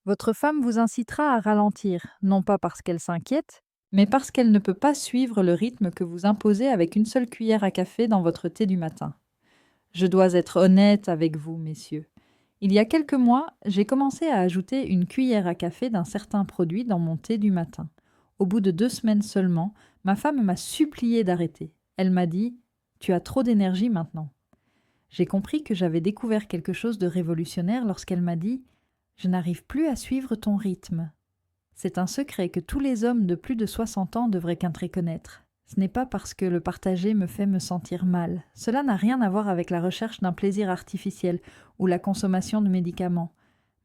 Votre femme vous incitera à ralentir, non pas parce qu'elle s'inquiète, mais parce qu'elle ne peut pas suivre le rythme que vous imposez avec une seule cuillère à café dans votre thé du matin. Je dois être honnête avec vous, messieurs. Il y a quelques mois, j'ai commencé à ajouter une cuillère à café d'un certain produit dans mon thé du matin. Au bout de 2 semaines seulement, ma femme m'a supplié d'arrêter. Elle m'a dit: Tu as trop d'énergie maintenant. J'ai compris que j'avais découvert quelque chose de révolutionnaire lorsqu'elle m'a dit: Je n'arrive plus à suivre ton rythme. C'est un secret que tous les hommes de plus de 60 ans devraient qu'entrer connaître. Ce n'est pas parce que le partager me fait me sentir mal. Cela n'a rien à voir avec la recherche d'un plaisir artificiel ou la consommation de médicaments.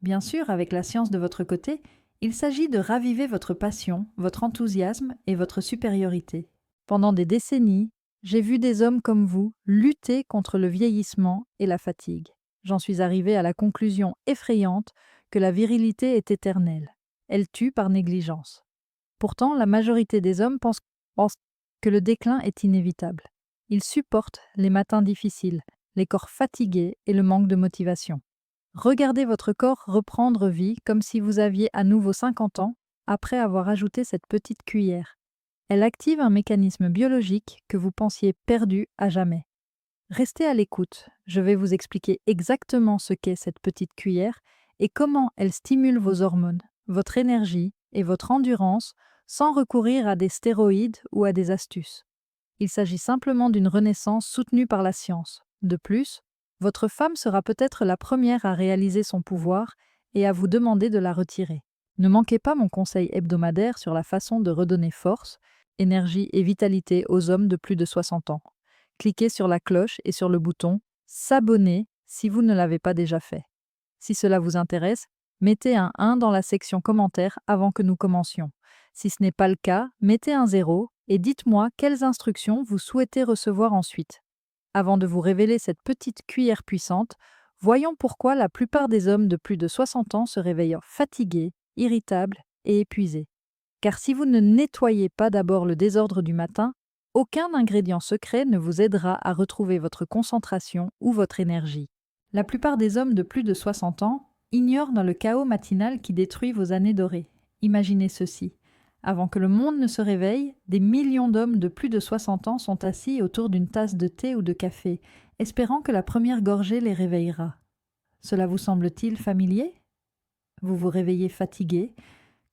Bien sûr, avec la science de votre côté, il s'agit de raviver votre passion, votre enthousiasme et votre supériorité. Pendant des décennies, j'ai vu des hommes comme vous lutter contre le vieillissement et la fatigue. J'en suis arrivé à la conclusion effrayante que la virilité est éternelle. Elle tue par négligence. Pourtant, la majorité des hommes pensent que le déclin est inévitable. Ils supportent les matins difficiles, les corps fatigués et le manque de motivation. Regardez votre corps reprendre vie comme si vous aviez à nouveau 50 ans après avoir ajouté cette petite cuillère. Elle active un mécanisme biologique que vous pensiez perdu à jamais. Restez à l'écoute, je vais vous expliquer exactement ce qu'est cette petite cuillère et comment elle stimule vos hormones, votre énergie et votre endurance sans recourir à des stéroïdes ou à des astuces. Il s'agit simplement d'une renaissance soutenue par la science. De plus, votre femme sera peut-être la première à réaliser son pouvoir et à vous demander de la retirer. Ne manquez pas mon conseil hebdomadaire sur la façon de redonner force, énergie et vitalité aux hommes de plus de 60 ans. Cliquez sur la cloche et sur le bouton S'abonner si vous ne l'avez pas déjà fait. Si cela vous intéresse, mettez un 1 dans la section commentaires avant que nous commencions. Si ce n'est pas le cas, mettez un 0 et dites-moi quelles instructions vous souhaitez recevoir ensuite. Avant de vous révéler cette petite cuillère puissante, voyons pourquoi la plupart des hommes de plus de 60 ans se réveillent fatigués, irritables et épuisés. Car si vous ne nettoyez pas d'abord le désordre du matin, aucun ingrédient secret ne vous aidera à retrouver votre concentration ou votre énergie. La plupart des hommes de plus de 60 ans ignorent dans le chaos matinal qui détruit vos années dorées. Imaginez ceci. Avant que le monde ne se réveille, des millions d'hommes de plus de 60 ans sont assis autour d'une tasse de thé ou de café, espérant que la première gorgée les réveillera. Cela vous semble-t-il familier? Vous vous réveillez fatigué,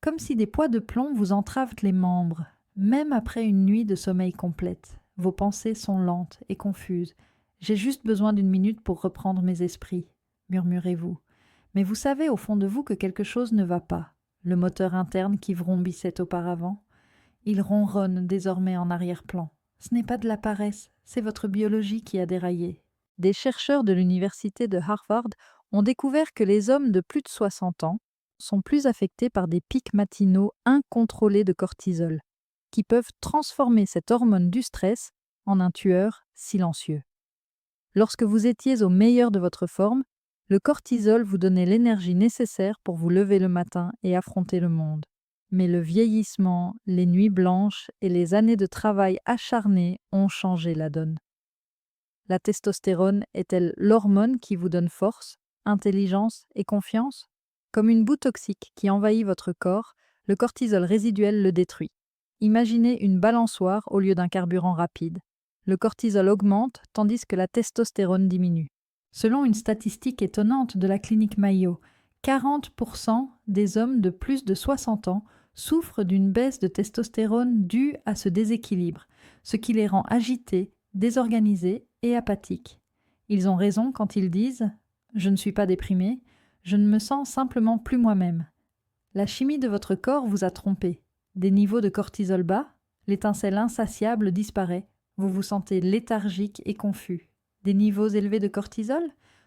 comme si des poids de plomb vous entravent les membres. Même après une nuit de sommeil complète, vos pensées sont lentes et confuses. J'ai juste besoin d'une minute pour reprendre mes esprits, murmurez-vous. Mais vous savez au fond de vous que quelque chose ne va pas. Le moteur interne qui vrombissait auparavant, il ronronne désormais en arrière-plan. Ce n'est pas de la paresse, c'est votre biologie qui a déraillé. Des chercheurs de l'université de Harvard ont découvert que les hommes de plus de 60 ans sont plus affectés par des pics matinaux incontrôlés de cortisol, qui peuvent transformer cette hormone du stress en un tueur silencieux. Lorsque vous étiez au meilleur de votre forme, le cortisol vous donnait l'énergie nécessaire pour vous lever le matin et affronter le monde. Mais le vieillissement, les nuits blanches et les années de travail acharné ont changé la donne. La testostérone est-elle l'hormone qui vous donne force, intelligence et confiance? Comme une boue toxique qui envahit votre corps, le cortisol résiduel le détruit. Imaginez une balançoire au lieu d'un carburant rapide. Le cortisol augmente tandis que la testostérone diminue. Selon une statistique étonnante de la clinique Mayo, 40% des hommes de plus de 60 ans souffrent d'une baisse de testostérone due à ce déséquilibre, ce qui les rend agités, désorganisés et apathiques. Ils ont raison quand ils disent « Je ne suis pas déprimé, je ne me sens simplement plus moi-même ». La chimie de votre corps vous a trompé. Des niveaux de cortisol bas, l'étincelle insatiable disparaît. Vous vous sentez léthargique et confus. Des niveaux élevés de cortisol?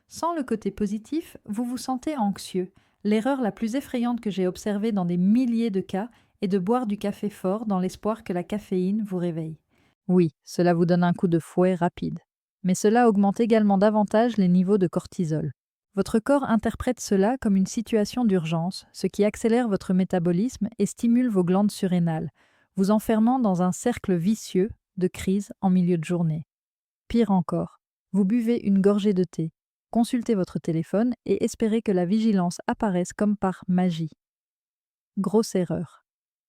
Sans le côté positif, vous vous sentez anxieux. L'erreur la plus effrayante que j'ai observée dans des milliers de cas est de boire du café fort dans l'espoir que la caféine vous réveille. Oui, cela vous donne un coup de fouet rapide. Mais cela augmente également davantage les niveaux de cortisol. Votre corps interprète cela comme une situation d'urgence, ce qui accélère votre métabolisme et stimule vos glandes surrénales, vous enfermant dans un cercle vicieux de crise en milieu de journée. Pire encore, vous buvez une gorgée de thé. consultez votre téléphone et espérez que la vigilance apparaisse comme par magie. Grosse erreur.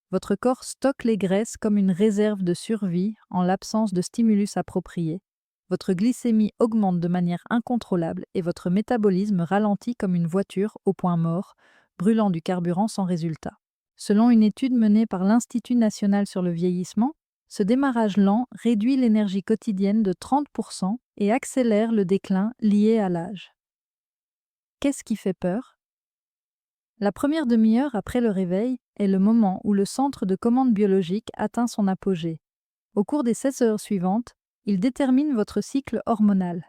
Votre corps stocke les graisses comme une réserve de survie en l'absence de stimulus approprié. Votre glycémie augmente de manière incontrôlable et votre métabolisme ralentit comme une voiture au point mort, brûlant du carburant sans résultat. Selon une étude menée par l'Institut national sur le vieillissement, ce démarrage lent réduit l'énergie quotidienne de 30% et accélère le déclin lié à l'âge. Qu'est-ce qui fait peur? La première demi-heure après le réveil est le moment où le centre de commande biologique atteint son apogée. Au cours des 16 heures suivantes, il détermine votre cycle hormonal.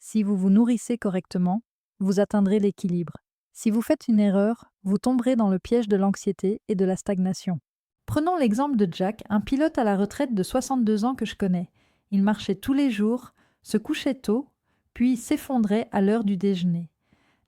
Si vous vous nourrissez correctement, vous atteindrez l'équilibre. Si vous faites une erreur, vous tomberez dans le piège de l'anxiété et de la stagnation. Prenons l'exemple de Jack, un pilote à la retraite de 62 ans que je connais. Il marchait tous les jours, se couchait tôt, puis s'effondrait à l'heure du déjeuner.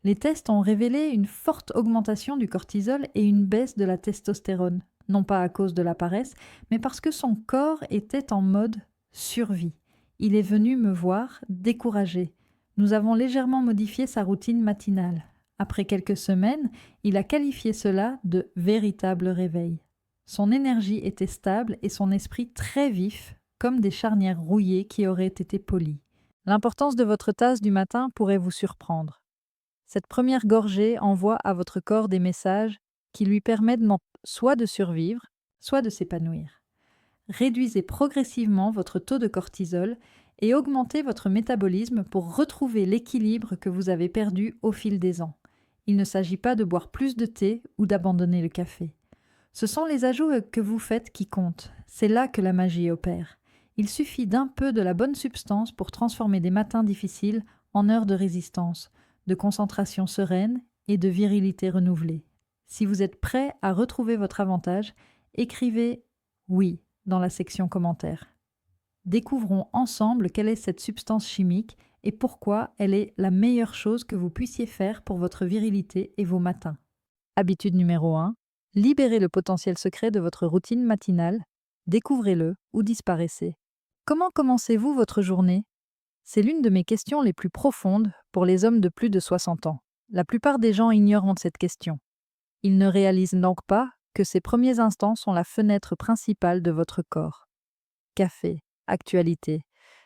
Les tests ont révélé une forte augmentation du cortisol et une baisse de la testostérone, non pas à cause de la paresse, mais parce que son corps était en mode survie. Il est venu me voir découragé. Nous avons légèrement modifié sa routine matinale. Après quelques semaines, il a qualifié cela de véritable réveil. Son énergie était stable et son esprit très vif, comme des charnières rouillées qui auraient été polies. L'importance de votre tasse du matin pourrait vous surprendre. Cette première gorgée envoie à votre corps des messages qui lui permettent soit de survivre, soit de s'épanouir. Réduisez progressivement votre taux de cortisol et augmentez votre métabolisme pour retrouver l'équilibre que vous avez perdu au fil des ans. Il ne s'agit pas de boire plus de thé ou d'abandonner le café. Ce sont les ajouts que vous faites qui comptent. C'est là que la magie opère. Il suffit d'un peu de la bonne substance pour transformer des matins difficiles en heures de résistance, de concentration sereine et de virilité renouvelée. Si vous êtes prêt à retrouver votre avantage, écrivez « oui » dans la section commentaires. Découvrons ensemble quelle est cette substance chimique et pourquoi elle est la meilleure chose que vous puissiez faire pour votre virilité et vos matins. Habitude numéro 1. Libérez le potentiel secret de votre routine matinale, découvrez-le ou disparaissez. Comment commencez-vous votre journée? C'est l'une de mes questions les plus profondes pour les hommes de plus de 60 ans. La plupart des gens ignorent cette question. Ils ne réalisent donc pas que ces premiers instants sont la fenêtre principale de votre corps. Café, actualité.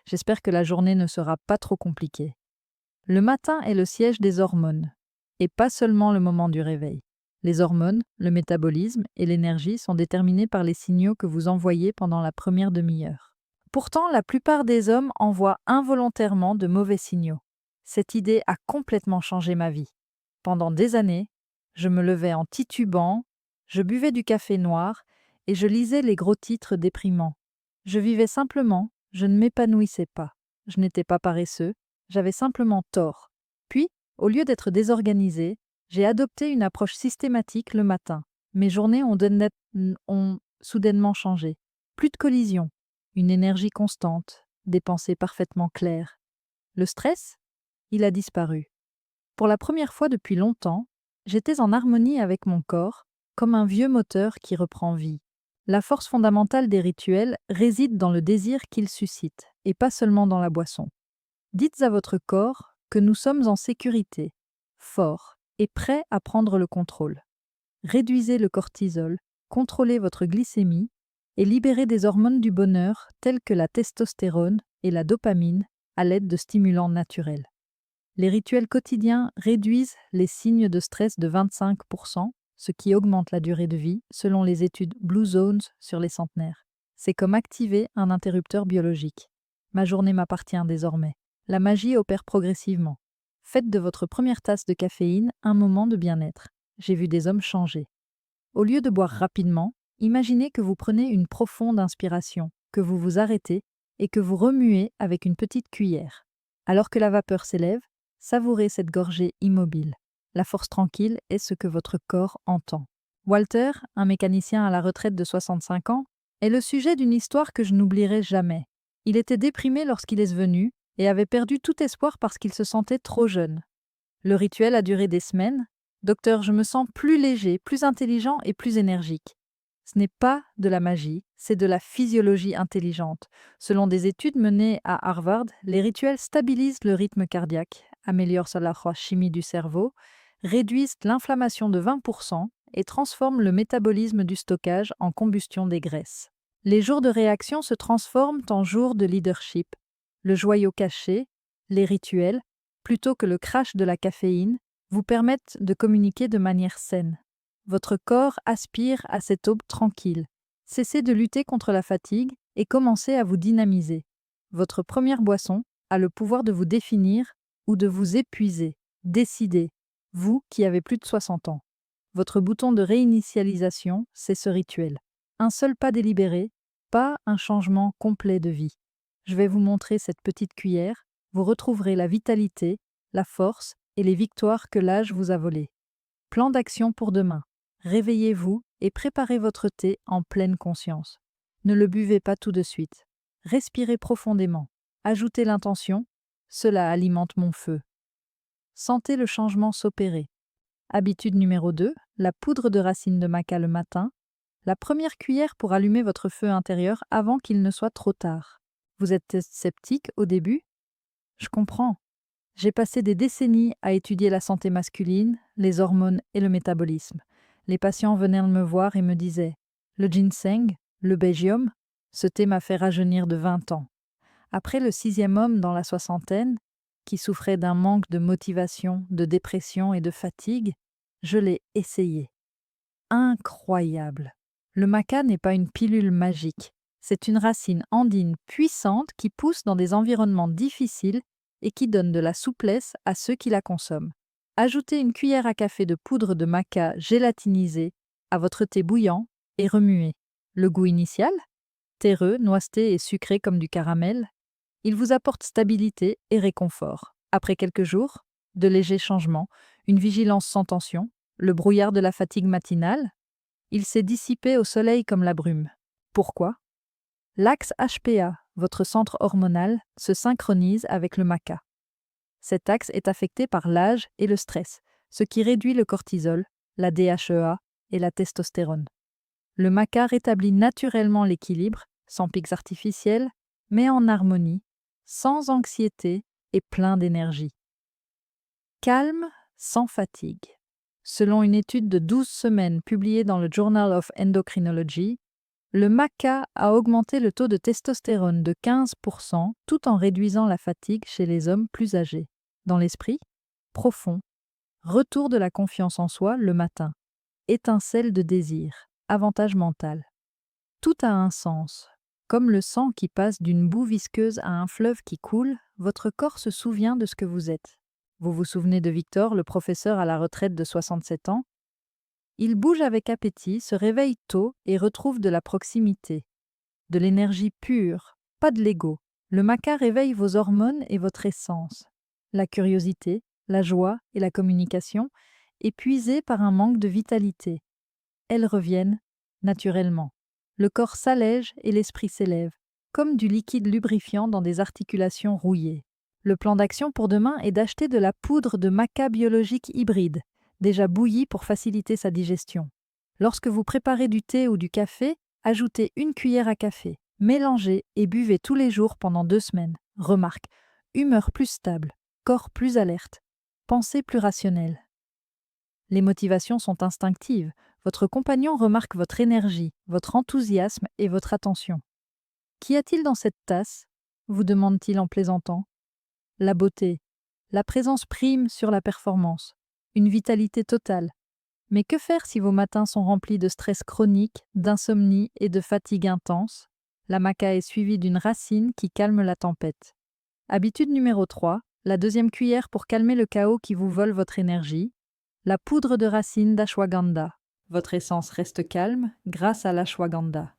J'espère que la journée ne sera pas trop compliquée. Le matin est le siège des hormones, et pas seulement le moment du réveil. Les hormones, le métabolisme et l'énergie sont déterminés par les signaux que vous envoyez pendant la première demi-heure. Pourtant, la plupart des hommes envoient involontairement de mauvais signaux. Cette idée a complètement changé ma vie. Pendant des années, je me levais en titubant, je buvais du café noir et je lisais les gros titres déprimants. Je vivais simplement, je ne m'épanouissais pas. Je n'étais pas paresseux, j'avais simplement tort. Puis, au lieu d'être désorganisé, j'ai adopté une approche systématique le matin. Mes journées ont soudainement changé. Plus de collisions, une énergie constante, des pensées parfaitement claires. Le stress, il a disparu. Pour la première fois depuis longtemps, j'étais en harmonie avec mon corps, comme un vieux moteur qui reprend vie. La force fondamentale des rituels réside dans le désir qu'ils suscitent, et pas seulement dans la boisson. Dites à votre corps que nous sommes en sécurité, forts et prêts à prendre le contrôle. Réduisez le cortisol, contrôlez votre glycémie et libérez des hormones du bonheur telles que la testostérone et la dopamine à l'aide de stimulants naturels. Les rituels quotidiens réduisent les signes de stress de 25%, ce qui augmente la durée de vie selon les études Blue Zones sur les centenaires. C'est comme activer un interrupteur biologique. Ma journée m'appartient désormais. La magie opère progressivement. Faites de votre première tasse de caféine un moment de bien-être. J'ai vu des hommes changer. Au lieu de boire rapidement, imaginez que vous prenez une profonde inspiration, que vous vous arrêtez et que vous remuez avec une petite cuillère. Alors que la vapeur s'élève, savourez cette gorgée immobile. La force tranquille est ce que votre corps entend. Walter, un mécanicien à la retraite de 65 ans, est le sujet d'une histoire que je n'oublierai jamais. Il était déprimé lorsqu'il est venu et avait perdu tout espoir parce qu'il se sentait trop jeune. Le rituel a duré des semaines. Docteur, je me sens plus léger, plus intelligent et plus énergique. Ce n'est pas de la magie, c'est de la physiologie intelligente. Selon des études menées à Harvard, les rituels stabilisent le rythme cardiaque, améliorent la chimie du cerveau, réduisent l'inflammation de 20% et transforment le métabolisme du stockage en combustion des graisses. Les jours de réaction se transforment en jours de leadership. Le joyau caché, les rituels, plutôt que le crash de la caféine, vous permettent de communiquer de manière saine. Votre corps aspire à cette aube tranquille. Cessez de lutter contre la fatigue et commencez à vous dynamiser. Votre première boisson a le pouvoir de vous définir ou de vous épuiser. Décidez, vous qui avez plus de 60 ans. Votre bouton de réinitialisation, c'est ce rituel. Un seul pas délibéré, pas un changement complet de vie. Je vais vous montrer cette petite cuillère, vous retrouverez la vitalité, la force et les victoires que l'âge vous a volées. Plan d'action pour demain. Réveillez-vous et préparez votre thé en pleine conscience. Ne le buvez pas tout de suite. Respirez profondément. Ajoutez l'intention. Cela alimente mon feu. Sentez le changement s'opérer. Habitude numéro 2, la poudre de racine de maca le matin. La première cuillère pour allumer votre feu intérieur avant qu'il ne soit trop tard. Vous êtes sceptique au début? Je comprends. J'ai passé des décennies à étudier la santé masculine, les hormones et le métabolisme. Les patients venaient me voir et me disaient « Le ginseng, le bégium, ce thé m'a fait rajeunir de 20 ans. » Après le 6e homme dans la soixantaine, qui souffrait d'un manque de motivation, de dépression et de fatigue, je l'ai essayé. Incroyable! Le maca n'est pas une pilule magique. C'est une racine andine puissante qui pousse dans des environnements difficiles et qui donne de la souplesse à ceux qui la consomment. Ajoutez une cuillère à café de poudre de maca gélatinisée à votre thé bouillant et remuez. Le goût initial, terreux, noiseté et sucré comme du caramel, il vous apporte stabilité et réconfort. Après quelques jours, de légers changements, une vigilance sans tension, le brouillard de la fatigue matinale, il s'est dissipé au soleil comme la brume. Pourquoi? L'axe HPA, votre centre hormonal, se synchronise avec le maca. Cet axe est affecté par l'âge et le stress, ce qui réduit le cortisol, la DHEA et la testostérone. Le maca rétablit naturellement l'équilibre, sans pics artificiels, mais en harmonie, sans anxiété et plein d'énergie. Calme, sans fatigue. Selon une étude de 12 semaines publiée dans le Journal of Endocrinology, le maca a augmenté le taux de testostérone de 15% tout en réduisant la fatigue chez les hommes plus âgés. Dans l'esprit, profond, retour de la confiance en soi le matin, étincelle de désir, avantage mental. Tout a un sens. Comme le sang qui passe d'une boue visqueuse à un fleuve qui coule, votre corps se souvient de ce que vous êtes. Vous vous souvenez de Victor, le professeur à la retraite de 67 ans? Il bouge avec appétit, se réveille tôt et retrouve de la proximité. De l'énergie pure, pas de l'ego. Le maca réveille vos hormones et votre essence. La curiosité, la joie et la communication, épuisées par un manque de vitalité. Elles reviennent naturellement. Le corps s'allège et l'esprit s'élève, comme du liquide lubrifiant dans des articulations rouillées. Le plan d'action pour demain est d'acheter de la poudre de maca biologique hybride, déjà bouillie pour faciliter sa digestion. Lorsque vous préparez du thé ou du café, ajoutez une cuillère à café, mélangez et buvez tous les jours pendant 2 semaines. Remarque, humeur plus stable, corps plus alerte, pensée plus rationnelle. Les motivations sont instinctives. Votre compagnon remarque votre énergie, votre enthousiasme et votre attention. Qu'y a-t-il dans cette tasse? Vous demande-t-il en plaisantant. La beauté. La présence prime sur la performance. Une vitalité totale. Mais que faire si vos matins sont remplis de stress chronique, d'insomnie et de fatigue intense? La maca est suivie d'une racine qui calme la tempête. Habitude numéro 3, la deuxième cuillère pour calmer le chaos qui vous vole votre énergie. La poudre de racine d'ashwagandha. Votre essence reste calme grâce à l'ashwagandha.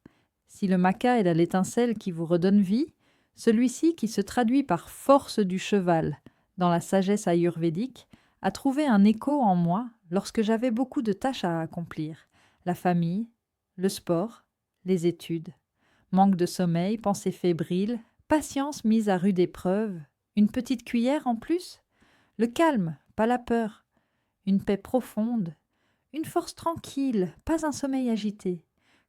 Si le maca est l'étincelle qui vous redonne vie, celui-ci, qui se traduit par force du cheval dans la sagesse ayurvédique, a trouvé un écho en moi lorsque j'avais beaucoup de tâches à accomplir. La famille, le sport, les études. Manque de sommeil, pensée fébrile, patience mise à rude épreuve. Une petite cuillère en plus? Le calme, pas la peur. Une paix profonde. Une force tranquille, pas un sommeil agité.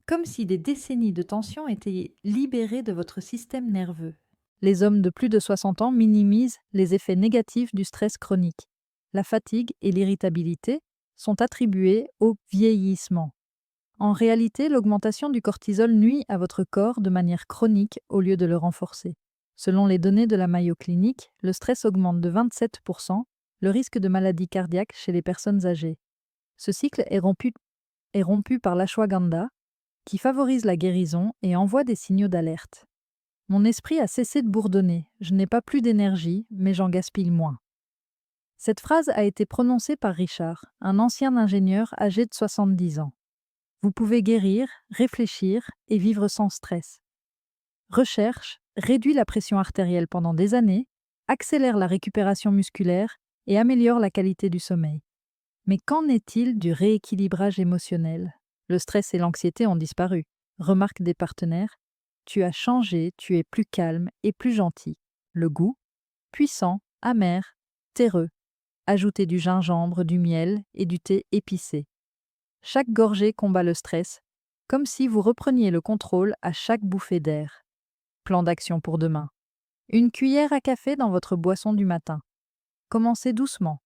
Comme si des décennies de tension étaient libérées de votre système nerveux. Les hommes de plus de 60 ans minimisent les effets négatifs du stress chronique. La fatigue et l'irritabilité sont attribuées au vieillissement. En réalité, l'augmentation du cortisol nuit à votre corps de manière chronique au lieu de le renforcer. Selon les données de la Mayo Clinic, le stress augmente de 27% le risque de maladie cardiaque chez les personnes âgées. Ce cycle est rompu par l'ashwagandha, qui favorise la guérison et envoie des signaux d'alerte. Mon esprit a cessé de bourdonner, je n'ai pas plus d'énergie, mais j'en gaspille moins. Cette phrase a été prononcée par Richard, un ancien ingénieur âgé de 70 ans. Vous pouvez guérir, réfléchir et vivre sans stress. Recherche, réduit la pression artérielle pendant des années, accélère la récupération musculaire et améliore la qualité du sommeil. Mais qu'en est-il du rééquilibrage émotionnel? Le stress et l'anxiété ont disparu. Remarque des partenaires, tu as changé, tu es plus calme et plus gentil. Le goût, puissant, amer, terreux. Ajoutez du gingembre, du miel et du thé épicé. Chaque gorgée combat le stress, comme si vous repreniez le contrôle à chaque bouffée d'air. Plan d'action pour demain. Une cuillère à café dans votre boisson du matin. Commencez doucement.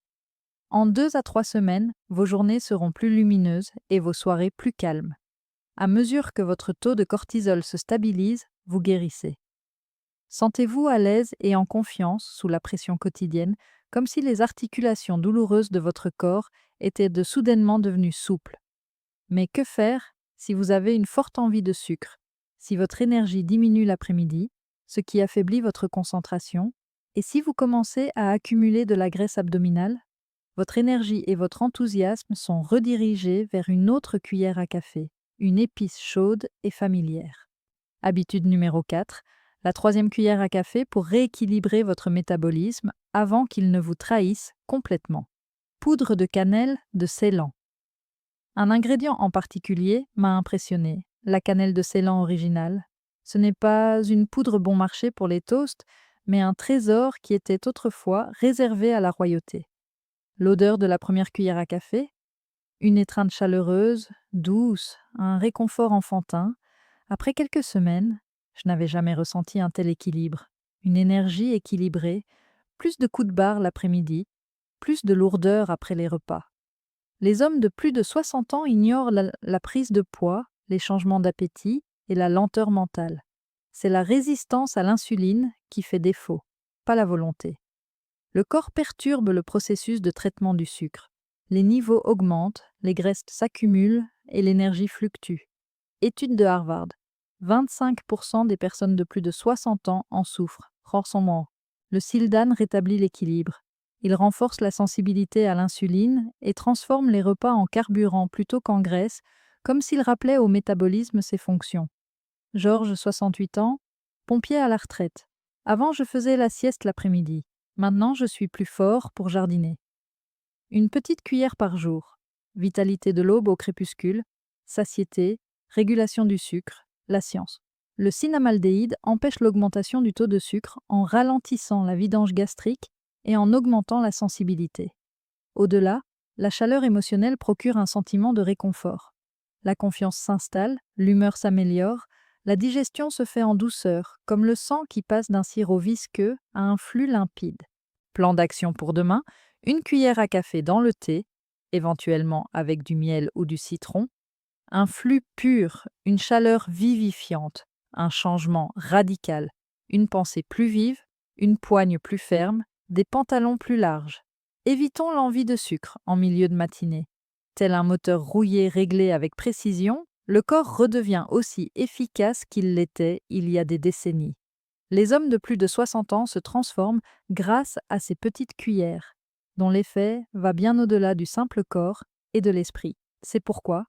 En 2 à 3 semaines, vos journées seront plus lumineuses et vos soirées plus calmes. À mesure que votre taux de cortisol se stabilise, vous guérissez. Sentez-vous à l'aise et en confiance sous la pression quotidienne, comme si les articulations douloureuses de votre corps étaient soudainement devenues souples. Mais que faire si vous avez une forte envie de sucre, si votre énergie diminue l'après-midi, ce qui affaiblit votre concentration, et si vous commencez à accumuler de la graisse abdominale? Votre énergie et votre enthousiasme sont redirigés vers une autre cuillère à café, une épice chaude et familière. Habitude numéro 4, la 3e cuillère à café pour rééquilibrer votre métabolisme avant qu'il ne vous trahisse complètement. Poudre de cannelle de Ceylan. Un ingrédient en particulier m'a impressionné, la cannelle de Ceylan originale. Ce n'est pas une poudre bon marché pour les toasts, mais un trésor qui était autrefois réservé à la royauté. L'odeur de la première cuillère à café, une étreinte chaleureuse, douce, un réconfort enfantin. Après quelques semaines, je n'avais jamais ressenti un tel équilibre. Une énergie équilibrée, plus de coups de barre l'après-midi, plus de lourdeur après les repas. Les hommes de plus de 60 ans ignorent la prise de poids, les changements d'appétit et la lenteur mentale. C'est la résistance à l'insuline qui fait défaut, pas la volonté. Le corps perturbe le processus de traitement du sucre. Les niveaux augmentent, les graisses s'accumulent et l'énergie fluctue. Étude de Harvard. 25% des personnes de plus de 60 ans en souffrent. Renforcement. Le Sildan rétablit l'équilibre. Il renforce la sensibilité à l'insuline et transforme les repas en carburant plutôt qu'en graisse, comme s'il rappelait au métabolisme ses fonctions. Georges, 68 ans, pompier à la retraite. Avant, je faisais la sieste l'après-midi. Maintenant, je suis plus fort pour jardiner. Une petite cuillère par jour. Vitalité de l'aube au crépuscule, satiété, régulation du sucre, la science. Le cinamaldéhyde empêche l'augmentation du taux de sucre en ralentissant la vidange gastrique et en augmentant la sensibilité. Au-delà, la chaleur émotionnelle procure un sentiment de réconfort. La confiance s'installe, l'humeur s'améliore, la digestion se fait en douceur, comme le sang qui passe d'un sirop visqueux à un flux limpide. Plan d'action pour demain, une cuillère à café dans le thé, éventuellement avec du miel ou du citron, un flux pur, une chaleur vivifiante, un changement radical, une pensée plus vive, une poigne plus ferme, des pantalons plus larges. Évitons l'envie de sucre en milieu de matinée. Tel un moteur rouillé réglé avec précision, le corps redevient aussi efficace qu'il l'était il y a des décennies. Les hommes de plus de 60 ans se transforment grâce à ces petites cuillères, dont l'effet va bien au-delà du simple corps et de l'esprit. C'est pourquoi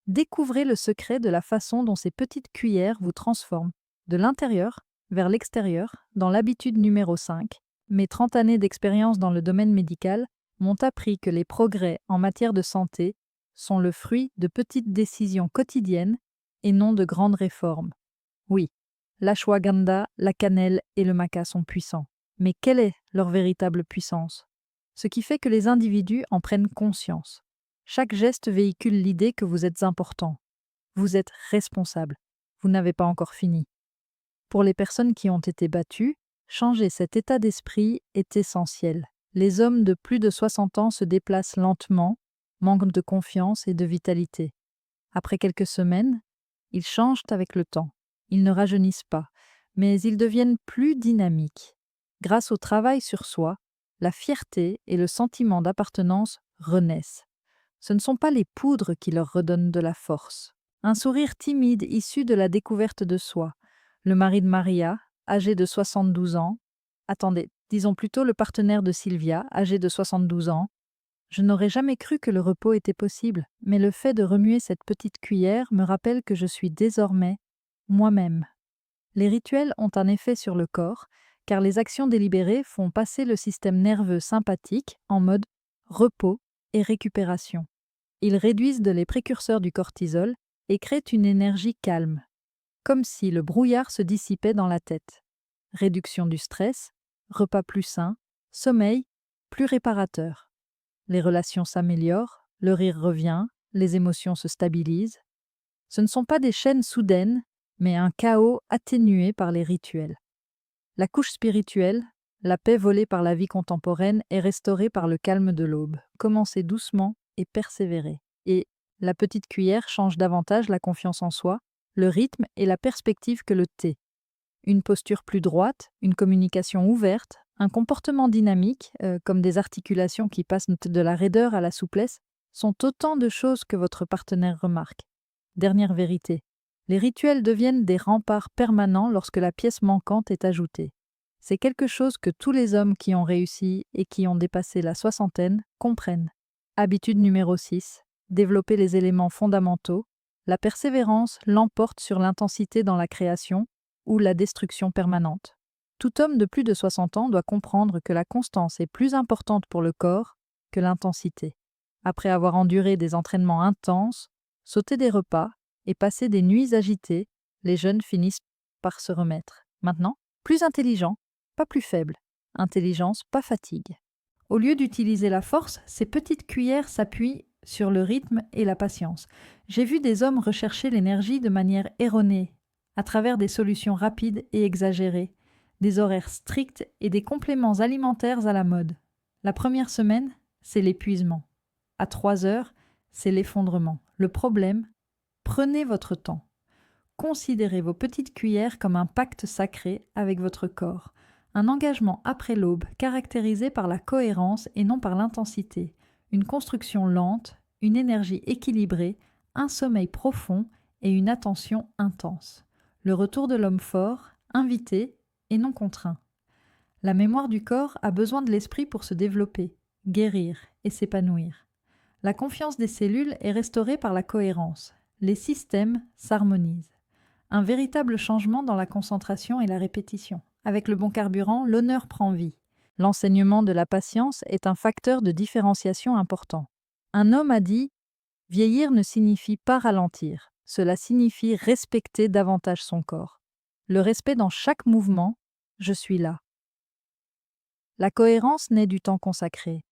découvrez le secret de la façon dont ces petites cuillères vous transforment, de l'intérieur vers l'extérieur, dans l'habitude numéro 5. Mes 30 années d'expérience dans le domaine médical m'ont appris que les progrès en matière de santé sont le fruit de petites décisions quotidiennes et non de grandes réformes. Oui, l'ashwagandha, la cannelle et le maca sont puissants. Mais quelle est leur véritable puissance? Ce qui fait que les individus en prennent conscience. Chaque geste véhicule l'idée que vous êtes important. Vous êtes responsable. Vous n'avez pas encore fini. Pour les personnes qui ont été battues, changer cet état d'esprit est essentiel. Les hommes de plus de 60 ans se déplacent lentement, manquent de confiance et de vitalité. Après quelques semaines, ils changent avec le temps. Ils ne rajeunissent pas, mais ils deviennent plus dynamiques. Grâce au travail sur soi, la fierté et le sentiment d'appartenance renaissent. Ce ne sont pas les poudres qui leur redonnent de la force. Un sourire timide issu de la découverte de soi. Le mari de Maria, âgé de 72 ans. Disons plutôt le partenaire de Sylvia, âgé de 72 ans. Je n'aurais jamais cru que le repos était possible, mais le fait de remuer cette petite cuillère me rappelle que je suis désormais moi-même. Les rituels ont un effet sur le corps, car les actions délibérées font passer le système nerveux sympathique en mode repos et récupération. Ils réduisent les précurseurs du cortisol et créent une énergie calme, comme si le brouillard se dissipait dans la tête. Réduction du stress, repas plus sains, sommeil plus réparateur. Les relations s'améliorent, le rire revient, les émotions se stabilisent. Ce ne sont pas des chaînes soudaines, mais un chaos atténué par les rituels. La couche spirituelle, la paix volée par la vie contemporaine est restaurée par le calme de l'aube. Commencez doucement et persévérez. Et la petite cuillère change davantage la confiance en soi, le rythme et la perspective que le thé. Une posture plus droite, une communication ouverte, un comportement dynamique, comme des articulations qui passent de la raideur à la souplesse, sont autant de choses que votre partenaire remarque. Dernière vérité, les rituels deviennent des remparts permanents lorsque la pièce manquante est ajoutée. C'est quelque chose que tous les hommes qui ont réussi et qui ont dépassé la soixantaine comprennent. Habitude numéro 6, développer les éléments fondamentaux. La persévérance l'emporte sur l'intensité dans la création ou la destruction permanente. Tout homme de plus de 60 ans doit comprendre que la constance est plus importante pour le corps que l'intensité. Après avoir enduré des entraînements intenses, sauté des repas et passé des nuits agitées, les jeunes finissent par se remettre. Maintenant, plus intelligent, pas plus faible. Intelligence, pas fatigue. Au lieu d'utiliser la force, ces petites cuillères s'appuient sur le rythme et la patience. J'ai vu des hommes rechercher l'énergie de manière erronée, à travers des solutions rapides et exagérées, des horaires stricts et des compléments alimentaires à la mode. La première semaine, c'est l'épuisement. À 3 heures, c'est l'effondrement. Le problème, prenez votre temps. Considérez vos petites cuillères comme un pacte sacré avec votre corps, un engagement après l'aube caractérisé par la cohérence et non par l'intensité, une construction lente, une énergie équilibrée, un sommeil profond et une attention intense. Le retour de l'homme fort, invité et non contraint. La mémoire du corps a besoin de l'esprit pour se développer, guérir et s'épanouir. La confiance des cellules est restaurée par la cohérence. Les systèmes s'harmonisent. Un véritable changement dans la concentration et la répétition. Avec le bon carburant, l'honneur prend vie. L'enseignement de la patience est un facteur de différenciation important. Un homme a dit « Vieillir ne signifie pas ralentir, cela signifie respecter davantage son corps. Le respect dans chaque mouvement, je suis là. » La cohérence naît du temps consacré.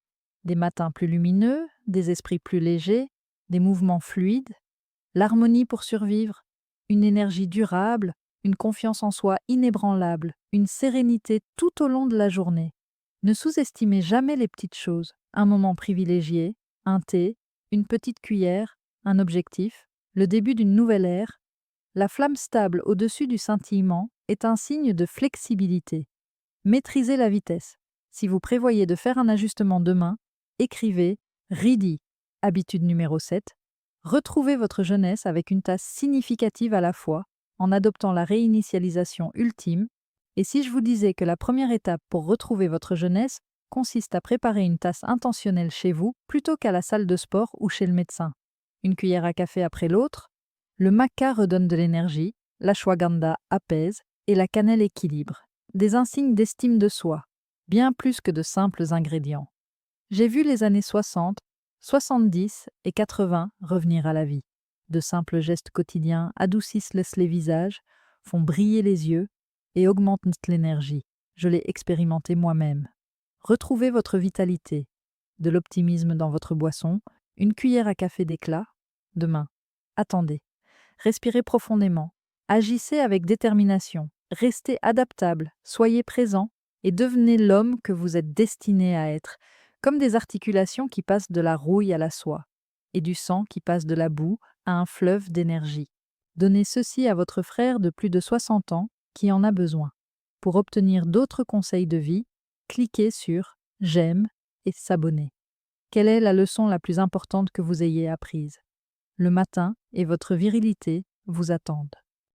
Des matins plus lumineux, des esprits plus légers, des mouvements fluides, l'harmonie pour survivre, une énergie durable, une confiance en soi inébranlable, une sérénité tout au long de la journée. Ne sous-estimez jamais les petites choses, un moment privilégié, un thé, une petite cuillère, un objectif, le début d'une nouvelle ère. La flamme stable au-dessus du scintillement est un signe de flexibilité. Maîtrisez la vitesse. Si vous prévoyez de faire un ajustement demain, écrivez « Ready », habitude numéro 7. Retrouvez votre jeunesse avec une tasse significative à la fois, en adoptant la réinitialisation ultime. Et si je vous disais que la première étape pour retrouver votre jeunesse consiste à préparer une tasse intentionnelle chez vous plutôt qu'à la salle de sport ou chez le médecin. Une cuillère à café après l'autre, le maca redonne de l'énergie, l'ashwagandha apaise et la cannelle équilibre. Des insignes d'estime de soi, bien plus que de simples ingrédients. J'ai vu les années 60, 70 et 80 revenir à la vie. De simples gestes quotidiens adoucissent les visages, font briller les yeux et augmentent l'énergie. Je l'ai expérimenté moi-même. Retrouvez votre vitalité, de l'optimisme dans votre boisson, une cuillère à café d'éclat. Demain, attendez. Respirez profondément. Agissez avec détermination. Restez adaptable, soyez présent et devenez l'homme que vous êtes destiné à être, comme des articulations qui passent de la rouille à la soie, et du sang qui passe de la boue à un fleuve d'énergie. Donnez ceci à votre frère de plus de 60 ans qui en a besoin. Pour obtenir d'autres conseils de vie, cliquez sur J'aime et s'abonner. Quelle est la leçon la plus importante que vous ayez apprise? Le matin et votre virilité vous attendent.